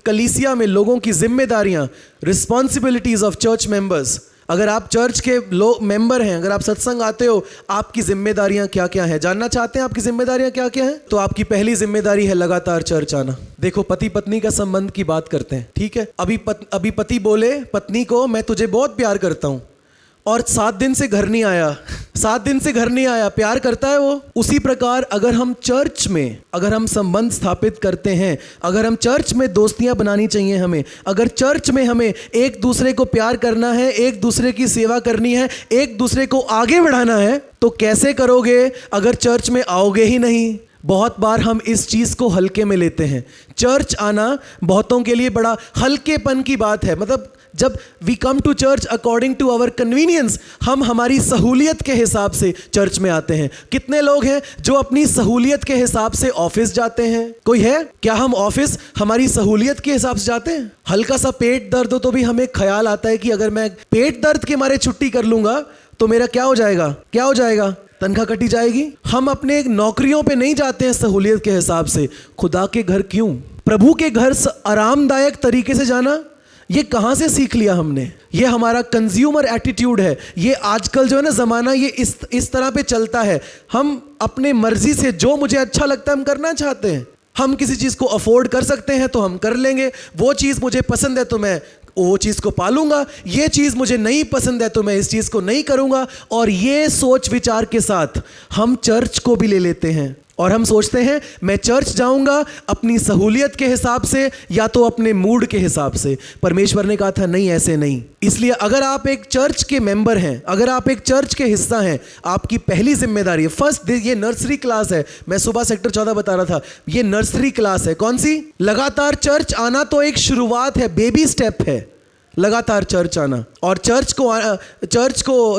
कलीसिया में लोगों की जिम्मेदारियां, रिस्पॉन्सिबिलिटीज ऑफ चर्च मेंबर्स। अगर आप चर्च के मेंबर हैं, अगर आप सत्संग आते हो, आपकी जिम्मेदारियां क्या क्या हैं? जानना चाहते हैं आपकी जिम्मेदारियां क्या क्या हैं? तो आपकी पहली जिम्मेदारी है लगातार चर्च आना। देखो, पति पत्नी का संबंध की बात करते हैं, ठीक है? अभी पति बोले पत्नी को, मैं तुझे बहुत प्यार करता हूं, और 7 दिन से घर नहीं आया, 7 दिन से घर नहीं आया, प्यार करता है वो? उसी प्रकार अगर हम चर्च में, अगर हम संबंध स्थापित करते हैं, अगर हम चर्च में दोस्तियां बनानी चाहिए हमें, अगर चर्च में हमें एक दूसरे को प्यार करना है, एक दूसरे की सेवा करनी है, एक दूसरे को आगे बढ़ाना है, तो कैसे करोगे अगर चर्च में आओगे ही नहीं? बहुत बार हम इस चीज़ को हल्के में लेते हैं। चर्च आना बहुतों के लिए बड़ा हल्केपन की बात है। मतलब जब we come to church according to our convenience, हम हमारी सहूलियत के हिसाब से चर्च में आते हैं। कितने लोग हैं जो अपनी सहूलियत के हिसाब से ऑफिस जाते हैं? कोई है? क्या हम ऑफिस हमारी सहूलियत के हिसाब से जाते हैं? हल्का सा पेट दर्द हो तो भी हमें ख्याल आता है कि अगर मैं पेट दर्द के मारे छुट्टी कर लूंगा तो मेरा क्या हो जाएगा? क्या हो जाएगा? तनख्वाह कटी जाएगी। हम अपने नौकरियों पे नहीं जाते हैं सहूलियत के हिसाब से। खुदा के घर क्यों? प्रभु के घर आरामदायक तरीके से जाना, ये कहाँ से सीख लिया हमने? ये हमारा कंज्यूमर एटीट्यूड है। ये आजकल जो है ना ज़माना, ये इस तरह पे चलता है। हम अपने मर्जी से जो मुझे अच्छा लगता है हम करना चाहते हैं। हम किसी चीज़ को अफोर्ड कर सकते हैं तो हम कर लेंगे। वो चीज़ मुझे पसंद है तो मैं वो चीज़ को पालूंगा, ये चीज़ मुझे नहीं पसंद है तो मैं इस चीज़ को नहीं करूंगा। और ये सोच विचार के साथ हम चर्च को भी ले लेते हैं और हम सोचते हैं मैं चर्च जाऊंगा अपनी सहूलियत के हिसाब से या तो अपने मूड के हिसाब से। परमेश्वर ने कहा था नहीं, ऐसे नहीं। इसलिए अगर आप एक चर्च के मेंबर हैं, अगर आप एक चर्च के हिस्सा हैं, आपकी पहली जिम्मेदारी है, फर्स्ट, ये नर्सरी क्लास है। मैं सुबह सेक्टर 14 बता रहा था, ये नर्सरी क्लास है। कौन सी? लगातार चर्च आना तो एक शुरुआत है, बेबी स्टेप है लगातार चर्च आना। और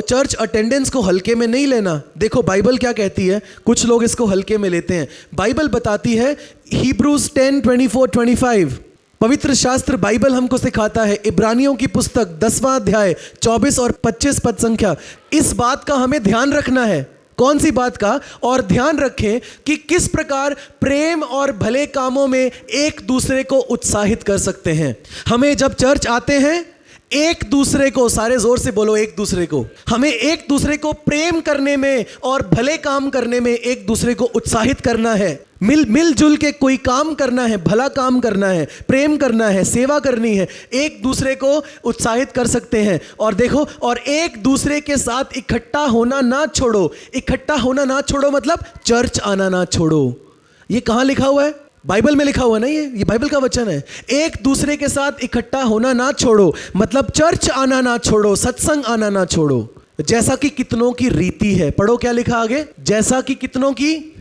चर्च अटेंडेंस को हल्के में नहीं लेना। देखो बाइबल क्या कहती है, कुछ लोग इसको हल्के में लेते हैं। बाइबल बताती है, Hebrews 10:24-25, पवित्र शास्त्र बाइबल हमको सिखाता है, इब्रानियों की पुस्तक 10वां अध्याय 24 और 25 पद संख्या, इस बात का हमें ध्यान रखना है। कौन सी बात का? और ध्यान रखें कि किस प्रकार प्रेम और भले कामों में एक दूसरे को उत्साहित कर सकते हैं। हमें जब चर्च आते हैं, एक दूसरे को, सारे जोर से बोलो, एक दूसरे को, हमें एक दूसरे को प्रेम करने में और भले काम करने में एक दूसरे को उत्साहित करना है। मिलजुल के कोई काम करना है, भला काम करना है, प्रेम करना है, सेवा करनी है, एक दूसरे को उत्साहित कर सकते हैं। और देखो, और एक दूसरे के साथ इकट्ठा होना ना छोड़ो। इकट्ठा होना ना छोड़ो मतलब चर्च आना ना छोड़ो। ये कहाँ लिखा हुआ है? बाइबल में लिखा हुआ नहीं है, ये बाइबल का वचन है। एक दूसरे के साथ इकट्ठा होना ना छोड़ो मतलब चर्च आना ना छोड़ो, सत्संग आना ना छोड़ो। जैसा कि कितनों की रीति है। पढ़ो क्या लिखा आगे? जैसा कि कितनों की,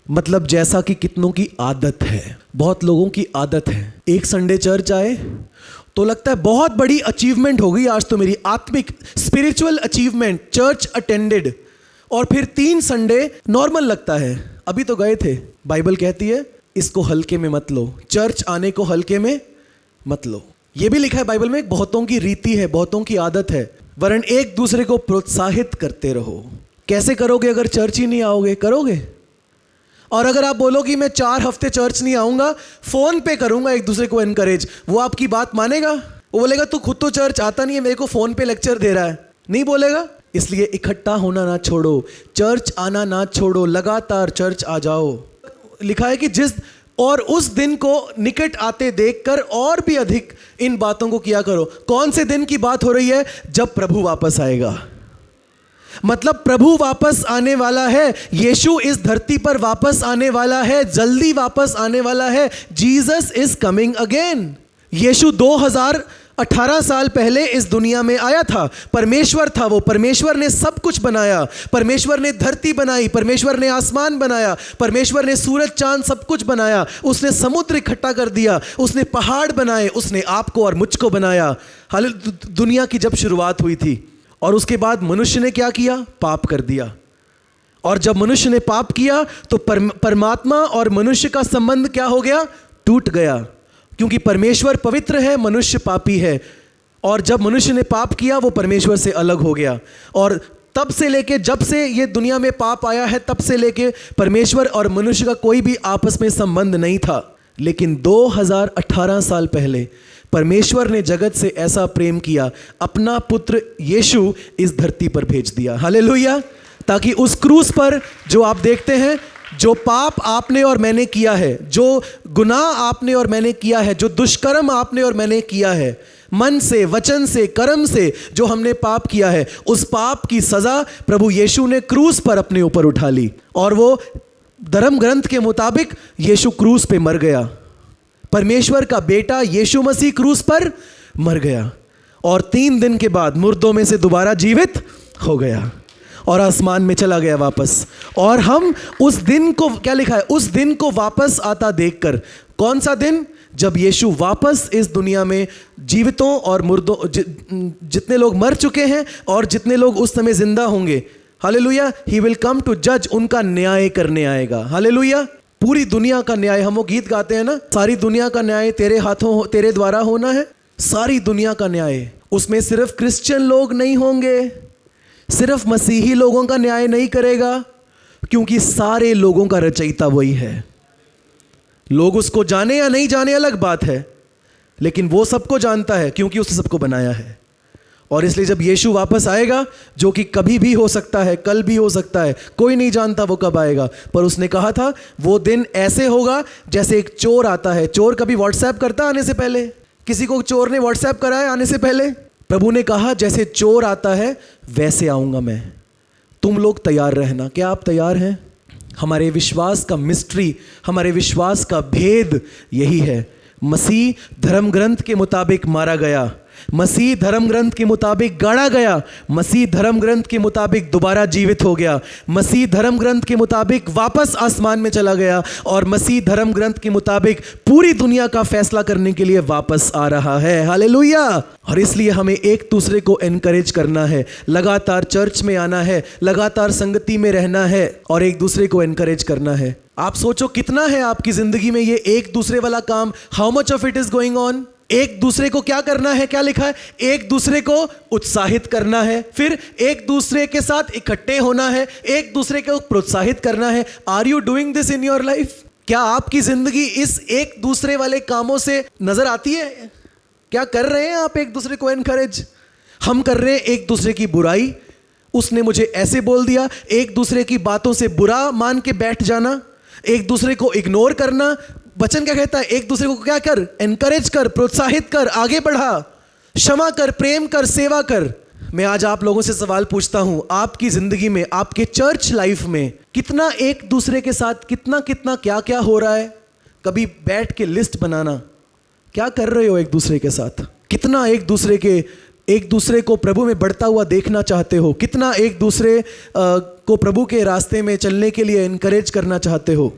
मतलब जैसा कि कितनों की आदत है। बहुत लोगों की आदत है, एक संडे चर्च आए तो लगता है बहुत बड़ी अचीवमेंट हो गई आज तो मेरी, आत्मिक स्पिरिचुअल अचीवमेंट, चर्च अटेंडेड। और फिर 3 संडे नॉर्मल लगता है, अभी तो गए थे। बाइबल कहती है इसको हल्के में मत लो, चर्च आने को हल्के में मत लो। यह भी लिखा है बाइबल में, बहुतों की रीति है, बहुतों की आदत है, वरन एक दूसरे को प्रोत्साहित करते रहो। कैसे करोगे अगर चर्च ही नहीं आओगे? करोगे? और अगर आप बोलो कि मैं 4 हफ्ते चर्च नहीं आऊंगा, फोन पे करूंगा एक दूसरे को एनकरेज, वो आपकी बात मानेगा? वो बोलेगा तू खुद तो चर्च आता नहीं है, मेरे को फोन पे लेक्चर दे रहा है। नहीं बोलेगा। इसलिए इकट्ठा होना ना छोड़ो, चर्च आना ना छोड़ो, लगातार चर्च आ जाओ। लिखा है कि जिस और उस दिन को निकट आते देखकर और भी अधिक इन बातों को किया करो। कौन से दिन की बात हो रही है? जब प्रभु वापस आएगा। मतलब प्रभु वापस आने वाला है, यीशु इस धरती पर वापस आने वाला है, जल्दी वापस आने वाला है। Jesus is coming again. यीशु 2018 साल पहले इस दुनिया में आया था। परमेश्वर था वो, परमेश्वर ने सब कुछ बनाया, परमेश्वर ने धरती बनाई, परमेश्वर ने आसमान बनाया, परमेश्वर ने सूरज चांद सब कुछ बनाया, उसने समुद्र इकट्ठा कर दिया, उसने पहाड़ बनाए, उसने आपको और मुझको बनाया। दुनिया की जब शुरुआत हुई थी, और उसके बाद मनुष्य ने क्या किया? पाप कर दिया। और जब मनुष्य ने पाप किया तो परमात्मा और मनुष्य का संबंध क्या हो गया? टूट गया, क्योंकि परमेश्वर पवित्र है, मनुष्य पापी है। और जब मनुष्य ने पाप किया वो परमेश्वर से अलग हो गया। और तब से लेके, जब से ये दुनिया में पाप आया है, तब से लेके परमेश्वर और मनुष्य का कोई भी आपस में संबंध नहीं था। लेकिन 2018 साल पहले परमेश्वर ने जगत से ऐसा प्रेम किया, अपना पुत्र यीशु इस धरती पर भेज दिया। हालेलुया। ताकि उस क्रूस पर जो आप देखते हैं, जो पाप आपने और मैंने किया है, जो गुनाह आपने और मैंने किया है, जो दुष्कर्म आपने और मैंने किया है, मन से, वचन से, कर्म से जो हमने पाप किया है, उस पाप की सजा प्रभु यीशु ने क्रूस पर अपने ऊपर उठा ली। और वो धर्म ग्रंथ के मुताबिक यीशु क्रूस पे मर गया। परमेश्वर का बेटा यीशु मसीह क्रूस पर मर गया और 3 दिन के बाद मुर्दों में से दोबारा जीवित हो गया और आसमान में चला गया वापस। और हम उस दिन को, क्या लिखा है, उस दिन को वापस आता देखकर, कौन सा दिन? जब यीशु वापस इस दुनिया में जीवितों और मुर्दों, जितने लोग मर चुके हैं और जितने लोग उस समय जिंदा होंगे, hallelujah, he will come to जज, उनका न्याय करने आएगा। हालेलुया। पूरी दुनिया का न्याय, हम वो गीत गाते हैं ना, सारी दुनिया का न्याय तेरे हाथों, तेरे द्वारा होना है। सारी दुनिया का न्याय, उसमें सिर्फ क्रिश्चियन लोग नहीं होंगे, सिर्फ मसीही लोगों का न्याय नहीं करेगा, क्योंकि सारे लोगों का रचयिता वही है। लोग उसको जाने या नहीं जाने अलग बात है, लेकिन वो सबको जानता है क्योंकि उसने सबको बनाया है। और इसलिए जब यीशु वापस आएगा, जो कि कभी भी हो सकता है, कल भी हो सकता है, कोई नहीं जानता वो कब आएगा, पर उसने कहा था वो दिन ऐसे होगा जैसे एक चोर आता है। चोर कभी व्हाट्सएप करता आने से पहले? किसी को चोर ने व्हाट्सएप करा है आने से पहले? प्रभु ने कहा जैसे चोर आता है वैसे आऊँगा मैं, तुम लोग तैयार रहना। क्या आप तैयार हैं? हमारे विश्वास का मिस्ट्री, हमारे विश्वास का भेद यही है। मसीह धर्म ग्रंथ के मुताबिक मारा गया, मसीह धर्म ग्रंथ के मुताबिक गाड़ा गया, मसीह धर्म ग्रंथ के मुताबिक दोबारा जीवित हो गया, मसीह धर्म ग्रंथ के मुताबिक वापस आसमान में चला गया, और मसीह धर्म ग्रंथ के मुताबिक पूरी दुनिया का फैसला करने के लिए वापस आ रहा है। हालेलुया। और इसलिए हमें एक दूसरे को एनकरेज करना है, लगातार चर्च में आना है, लगातार संगति में रहना है और एक दूसरे को एनकरेज करना है। आप सोचो कितना है आपकी जिंदगी में ये एक दूसरे वाला काम, how much of it is going on. एक दूसरे को क्या करना है? क्या लिखा है? एक दूसरे को उत्साहित करना है, फिर एक दूसरे के साथ इकट्ठे होना है, एक दूसरे को प्रोत्साहित करना है। Are you doing this in your life? क्या आपकी जिंदगी इस एक दूसरे वाले कामों से नजर आती है? क्या कर रहे हैं आप एक दूसरे को एनकरेज? हम कर रहे हैं एक दूसरे की बुराई, उसने मुझे ऐसे बोल दिया, एक दूसरे की बातों से बुरा मान के बैठ जाना, एक दूसरे को इग्नोर करना। वचन क्या कहता है? एक दूसरे को क्या कर? एनकरेज कर, प्रोत्साहित कर, आगे बढ़ा, क्षमा कर, प्रेम कर, सेवा कर। मैं आज आप लोगों से सवाल पूछता हूं, आपकी जिंदगी में, आपके चर्च लाइफ में कितना एक दूसरे के साथ कितना कितना क्या क्या हो रहा है? कभी बैठ के लिस्ट बनाना, क्या कर रहे हो एक दूसरे के साथ? कितना एक दूसरे को प्रभु में बढ़ता हुआ देखना चाहते हो? कितना एक दूसरे को प्रभु के रास्ते में चलने के लिए एनकरेज करना चाहते हो?